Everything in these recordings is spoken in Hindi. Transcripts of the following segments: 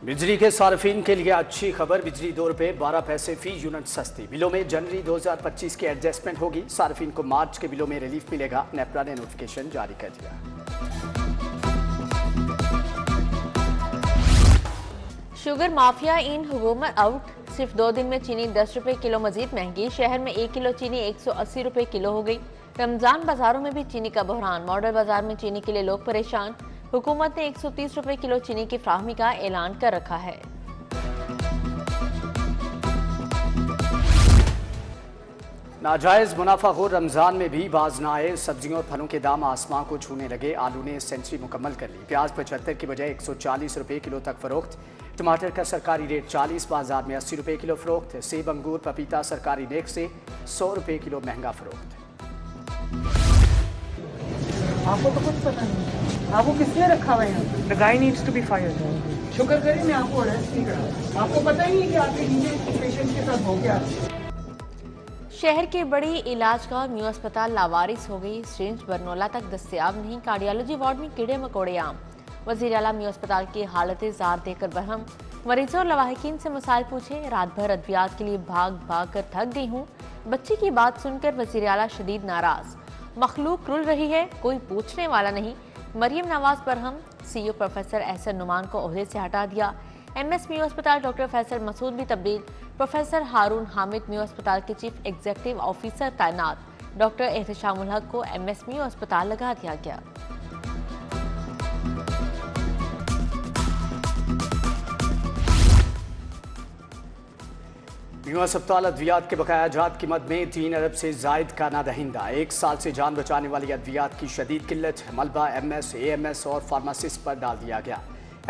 बिजली के सार्फिन के लिए अच्छी खबर। बिजली ₹2.12 फी यूनिट सस्ती। बिलों में जनवरी 2025 की एडजस्टमेंट होगी। सार्फिन को मार्च के बिलों में रिलीफ मिलेगा। नेपरा ने नोटिफिकेशन जारी कर दिया। शुगर माफिया इन हुकूमत आउट। सिर्फ 2 दिन में चीनी 10 रुपए किलो मजीद महंगी। शहर में 1 किलो चीनी 180 रुपए किलो हो गई। रमजान बाजारों में भी चीनी का बहरान। मॉडल बाजार में चीनी के लिए लोग परेशान। हुकूमत ने 130 रुपए किलो चीनी की फ्राहमी का ऐलान कर रखा है। नाजायज मुनाफाखोर रमजान में भी बाज न आए। सब्जियों और फलों के दाम आसमां को छूने लगे। आलू ने सेंचुरी मुकम्मल कर ली। प्याज 75 की बजाय 140 रुपए किलो तक फरोख्त। टमाटर का सरकारी रेट 40, बाजार में 80 रुपए किलो फरोख्त। सेब, अंगूर, पपीता सरकारी रेट से 100 रुपए किलो महंगा फरोख्त। आपको तो कुछ पता नहीं, आपको किसने रखा हुआ है? The guy needs to be fired. शुक्र करें मैं आपको अरेस्ट नहीं करा। आपको पता ही नहीं कि आपके नीचे पेशेंट के साथ हो गया। शहर के बड़ी इलाज का न्यू अस्पताल लावारिस हो गई। सिरिंज बरनोला तक दस्तयाब नहीं। कार्डियोलॉजी वार्ड में कीड़े मकोड़े आम। वजीर आला न्यू अस्पताल की हालत जार देकर बरहम। मरीजों और लवाहिकीन से मसाइल पूछे। रात भर अद्वियात के लिए भाग भाग कर थक गई हूँ। बच्ची की बात सुनकर वजीर आला शदीद नाराज। मखलूक रुल रही है, कोई पूछने वाला नहीं। मरियम नवाज बरहम। CEO प्रोफेसर एहसन नुमान को ओहदे से हटा दिया। MS म्यू अस्पताल डॉक्टर फैसल मसूद भी तब्दील। प्रोफेसर हारून हामिद म्यू अस्पताल के चीफ एग्जीक्यूटिव ऑफिसर तैनात। डॉक्टर एहतशामुल हक को MS म्यू अस्पताल लगा दिया गया। न्यू अस्पताल अद्वियात के बकाया जात कीमत में 3 अरब से जायद का नादहिंदा। 1 साल से जान बचाने वाली अद्वियात की शदीद किल्लत। मलबा MS, AMS और फार्मासिस्ट पर डाल दिया गया।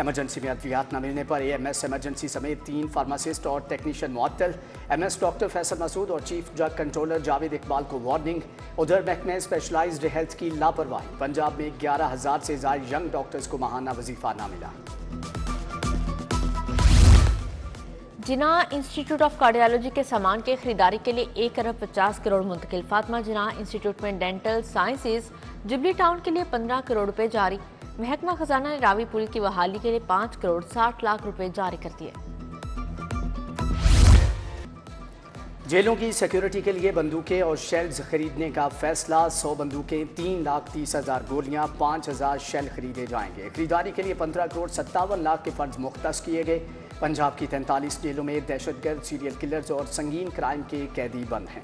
इमरजेंसी में अद्वियात न मिलने पर AMS इमरजेंसी समेत 3 फार्मासिस्ट और टेक्नीशियन मुअत्तल। MS डॉक्टर फैसल मसूद और chief drug controller Javed Iqbal को वार्निंग। उधर महकमे स्पेशलाइज्ड हेल्थ की लापरवाही। पंजाब में 11,000 से ज्यादा यंग डॉक्टर्स को माहाना वजीफा न मिला। जिन्ना इंस्टीट्यूट ऑफ कार्डियोलॉजी के सामान के खरीदारी के लिए 1 अरब 50 करोड़ मुंतकिल। फातिमा जिन्ना इंस्टीट्यूट में डेंटल साइंसेज जुबली टाउन के लिए 15 करोड़ रुपए जारी। महकमा खजाना ने रावी पुल की बहाली के लिए 5 करोड़ 60 लाख रुपए जारी कर दिए। जेलों की सिक्योरिटी के लिए बंदूकें और शेल्स खरीदने का फैसला। 100 बंदूकें, 3,30,000 गोलियां, 5,000 शेल खरीदे जाएंगे। खरीदारी के लिए 15 करोड़ 57 लाख के फंड मुख्तस किए गए। पंजाब की 43 जेलों में दहशतगर्द, सीरियल किलर्स और संगीन क्राइम के कैदी बंद हैं।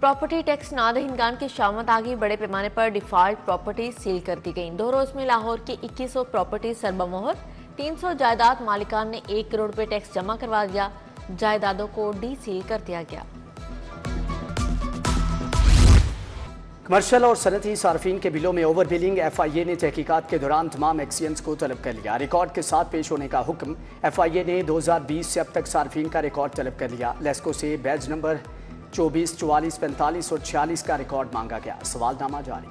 प्रॉपर्टी टैक्स नादहिंगान की शामत आ गई। बड़े पैमाने पर डिफॉल्ट प्रॉपर्टी सील कर दी गई। 2 रोज में लाहौर की 2100 प्रॉपर्टी सरबमोहर। 300 जायदाद मालिकान ने 1 करोड़ रुपए टैक्स जमा करवा दिया। जायदादों को डी सील कर दिया गया। कमर्शियल और सनती सार्फिन के बिलों में ओवर बिलिंग। FIA ने तहकीकात के दौरान तमाम एक्सियंस को तलब कर लिया। रिकॉर्ड के साथ पेश होने का हुक्म। FIA ने 2020 से अब तक सार्फिन का रिकॉर्ड तलब कर लिया। लेस्को से बैज नंबर 24, 44, 45 और 46 का रिकॉर्ड मांगा गया। सवालनामा जारी।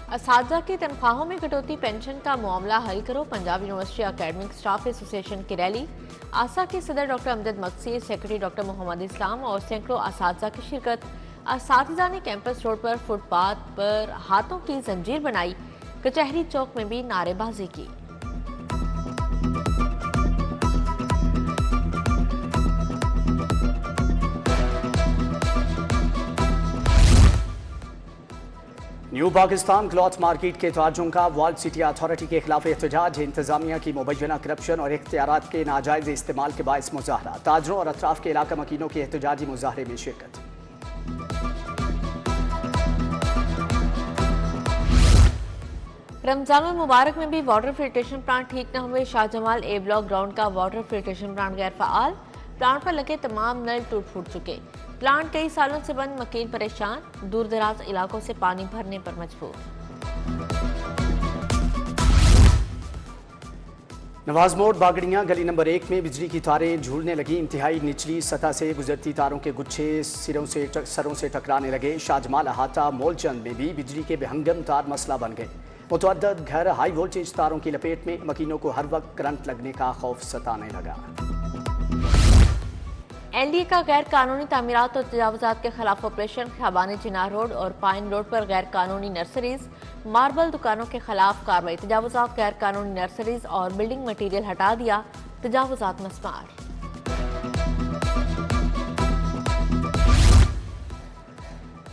असातिज़ा की तनख्वाहों में कटौती, पेंशन का मामला हल करो। Punjab university academic staff association की रैली। आसा के सदर doctor Amjad Maqsi, secretary doctor Mohammad Islam और सैकड़ों असातिज़ा की शिरकत। असातिज़ा ने कैंपस रोड पर फुटपाथ पर हाथों की जंजीर बनाई। कचहरी चौक में भी नारेबाजी की। न्यू पाकिस्तान क्लॉथ मार्केट के ताजों का वर्ल्ड सिटी अथॉरिटी के खिलाफ एहतजाज। इंतजामिया की मुबैना करप्शन और इख्तियारात के नाजायज इस्तेमाल के बायस मुजाहरा। ताजरों और अतराफ के इलाका मकीनों के एहतजाजी मुजाहरे में शिरकत। रमजान मुबारक में भी वाटर फिल्ट्रेशन प्लांट ठीक न हुए। शाहजमाल A ब्लॉक ग्राउंड का वाटर फिल्ट्रेशन प्लांट गैर फाल। प्लांट पर लगे तमाम नल टूट फूट चुके। प्लांट कई सालों से बंद, मकीन परेशान। दूर दराज इलाकों से पानी भरने पर मजबूर। नवाज मोड़ बागड़ियां गली नंबर 1 में बिजली की तारें झूलने लगी। इंतहाई निचली सतह से गुजरती तारों के गुच्छे सरों से टकराने लगे। शाहजमाल अहाता मोलचंद में भी बिजली के बेहंगम तार मसला बन गए। मुतअद्दिद घर हाई वोल्टेज तारों की लपेट में। मकीनों को हर वक्त करंट लगने का खौफ सताने लगा। LDA का गैर कानूनी तामीरात और तजावुजात के खिलाफ ऑपरेशन। ख्याबान चिनार रोड और पाइन रोड पर गैर कानूनी नर्सरीज। मार्बल दुकानों के खिलाफ कार्रवाई, तजावुजात, गैर कानूनी नर्सरीज और बिल्डिंग मटीरियल हटा दिया, तजावुजात मस्मार।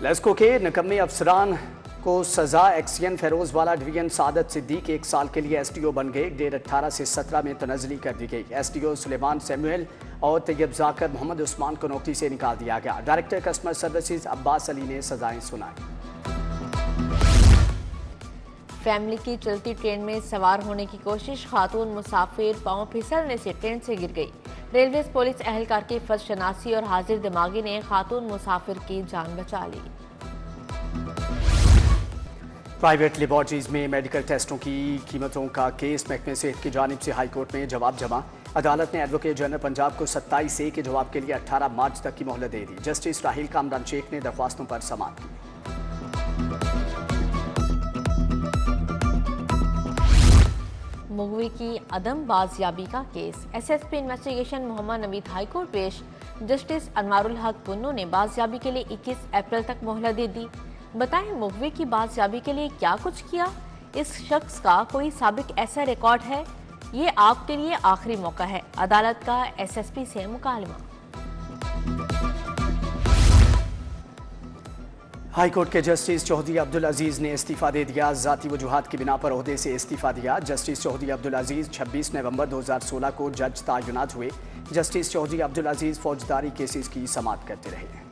लेस्को के निकम्मे अफसरान को सजा, एक्सियन फेरोजवाला डिवीजन सादत सिद्दीक 1 साल के लिए एसटीओ बन गए। ग्रेड 18 से 17 में तनजली कर दी गई। एसटीओ सुलेमान सैमुअल और तैयब जाकर मोहम्मद उस्मान को नौकरी से निकाल दिया गया। Director customer services Abbas Ali ने सजाएं सुनाई। फैमिली की चलती ट्रेन में सवार होने की कोशिश, खातून मुसाफिर पांव फिसलने से ट्रेन से गिर गई। रेलवे पुलिस एहलकार की फर्स्ट शनासी और हाजिर दिमागी ने खातून मुसाफिर की जान बचा ली। प्राइवेट लेबॉर्ट्रीज में मेडिकल टेस्टों की कीमतों का केस महकमे सेहत की जानिब से हाईकोर्ट में जवाब जमा। अदालत ने एडवोकेट जनरल पंजाब को 27A के जवाब के लिए 18 मार्च तक की मोहलत दे दी। जस्टिस राहील कामरान शेख ने दरख्वास्तों पर समाअत की। मुगवी की अदम बाजियाबी का केस, SSP investigation Mohammad Naveed high court पेश। जस्टिस अनवारुल हक पुन्नू ने बाजियाबी के लिए 21 अप्रैल तक मोहलत दे दी। बताएं मुगवी की बाजियाबी के लिए क्या कुछ किया, इस शख्स का कोई साबिक ऐसा रिकॉर्ड है, ये आपके लिए आखिरी मौका है। अदालत का एसएसपी से मुकालमा। हाईकोर्ट के जस्टिस चौधरी अब्दुल अजीज ने इस्तीफा दे दिया। जाती वजूहात की बिना पर ओहदे से इस्तीफा दिया। जस्टिस चौधरी अब्दुल अजीज 26 नवंबर 2016 को जज तैनात हुए। जस्टिस चौधरी अब्दुल अजीज फौजदारी केसेस की समाअत करते रहे।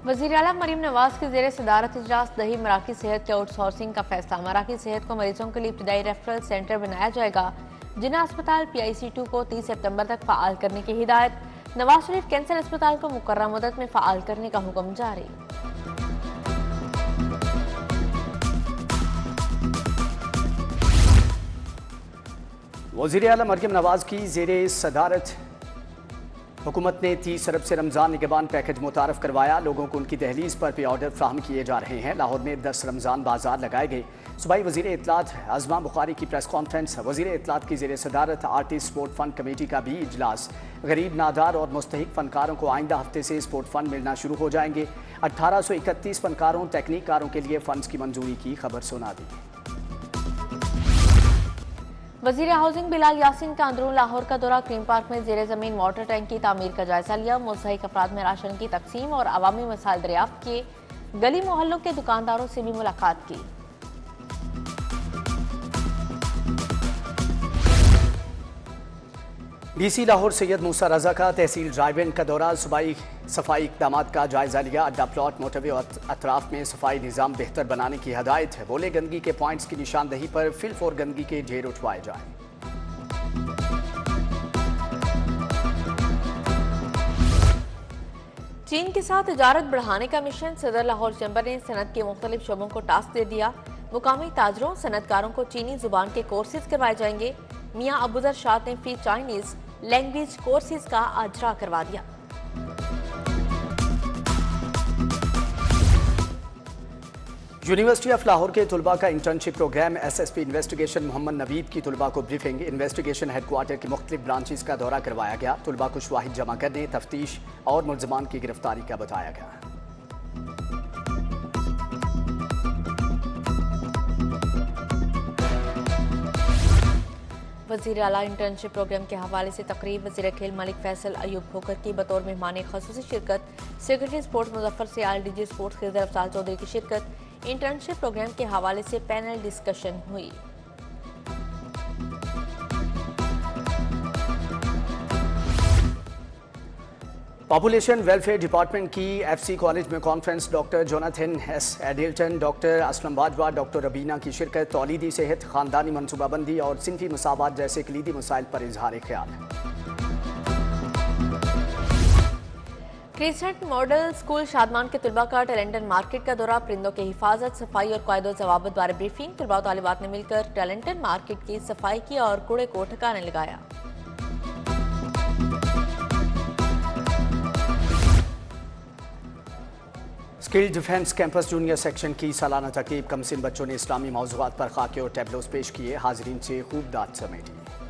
वज़ीर आला मरीम नवाज की ज़ेर सदारत इजलास दही मराकज़ सेहत के आउटसोर्सिंग का फैसला। मराकज़ सेहत को मरीजों के लिए इब्तदाई रेफरल सेंटर बनाया जाएगा। जिना अस्पताल PIC2 को 30 सितंबर तक फ़ाल करने की हिदायत। नवाज शरीफ कैंसर अस्पताल को मुकर्रर मुद्दत में फ़ाल करने का हुक्म जारी। वज़ीर आला मरीम नवाज की ज़ेर सदारत हुकूमत ने 30 अरब से रमज़ान निगहबान पैकेज मुतारफ़ करवाया। लोगों को उनकी दहलीज पर पे ऑर्डर फ्राहम किए जा रहे हैं। लाहौर में 10 रमज़ान बाजार लगाए गए। सूबाई वज़ीर इत्तलात आज़मा बुखारी की प्रेस कॉन्फ्रेंस। वज़ीर इत्तलात की ज़ेर सदारत आर्टिस्ट स्पोर्ट फ़ंड कमेटी का भी इजलास। गरीब, नादार और मुस्तहिक फ़नकारों को आइंदा हफ्ते से स्पोर्ट फ़ंड मिलना शुरू हो जाएंगे। 1831 फ़नकारों, टेक्निकारों के लिए फ़ंड्स की मंजूरी की खबर सुना दी। वज़ीर हाउसिंग बिलाल यासीन का अंदरून लाहौर का दौरा। क्रीम पार्क में ज़ेर ज़मीन वाटर टैंक की तामीर का जायजा लिया। मुस्तहिक अफराद में राशन की तकसीम और अवामी मसाइल दरियाफ्त किए। गली मोहल्लों के दुकानदारों से भी मुलाकात की। DC लाहौर सैयद मूसा रजा का तहसील ड्राइव-इन का दौरा। सूबाई सफाई इक़दामात का जायजा लिया। अड्डा प्लॉट, मोटरवे और अतराफ में सफाई निज़ाम बेहतर बनाने की हदायत है। बोले गंदगी के पॉइंट्स की निशानदही पर फिल्फ और गंदगी के ढेर उठवाए जाएं। चीन के साथ तिजारत बढ़ाने का मिशन। सदर लाहौर चैम्बर ने सनत के मुख्तलिफ शोबों को टास्क दे दिया। मुकामी ताजरों, सनतकारों को चीनी जुबान के कोर्सेज करवाए जाएंगे। मियाँ अबूजर शाह ने फ्री चाइनीज लैंग्वेज कोर्सेज का अजरा करवा दिया। यूनिवर्सिटी ऑफ लाहौर के तुलबा का internship programme. SSP investigation Mohammad Naveed की तुलबा को ब्रीफिंग। इन्वेस्टिगेशन हेडक्वार्टर की मुख्तलिफ ब्रांचेस का दौरा करवाया गया। तुलबा को शवाहिद जमा करने, तफ्तीश और मुल्ज़मान की गिरफ्तारी का बताया गया। वज़ीर आला इंटर्नशिप प्रोग्राम के हवाले से तकरीब। वज़ीर खेल मलिक फैसल अयूब खोकर की बतौर मेहमान ख़ुसूसी शिरकत। सेक्रेटरी स्पोर्ट्स मुजफ्फर से DG स्पोर्ट्स खिज़र अफजाल चौधरी की शिरकत। इंटर्नशिप प्रोग्राम के हवाले से पैनल डिस्कशन हुई। पॉपुलेशन वेलफेयर डिपार्टमेंट की FC कॉलेज में कॉन्फ्रेंस। Doctor Jonathan S. एडिल्टन, डॉक्टर असलम बाजवा, डॉक्टर रबीना की शिरकत। तौलीदी सेहत, खानदानी मनसूबाबंदी और सिनफी मसावात जैसे कलीदी मसाइल पर इजहार ख्याल। क्रिसेंट मॉडल स्कूल शादमान के तुलबा का टैलेंटन मार्केट का दौरा। परिंदों की हिफाजत, सफाई और कायदो जवाबत बारे ब्रीफिंग। तुलबा और तालिबात ने मिलकर टैलेंटन मार्केट की सफाई की और कूड़े को ठिकाने लगाया। Skill defence campus junior section की सालाना तकरीब। कमसिन बच्चों ने इस्लामी मौज़ूआत पर खाके और टैबलोस पेश किए। हाज़रीन से खूब दाद समेटी।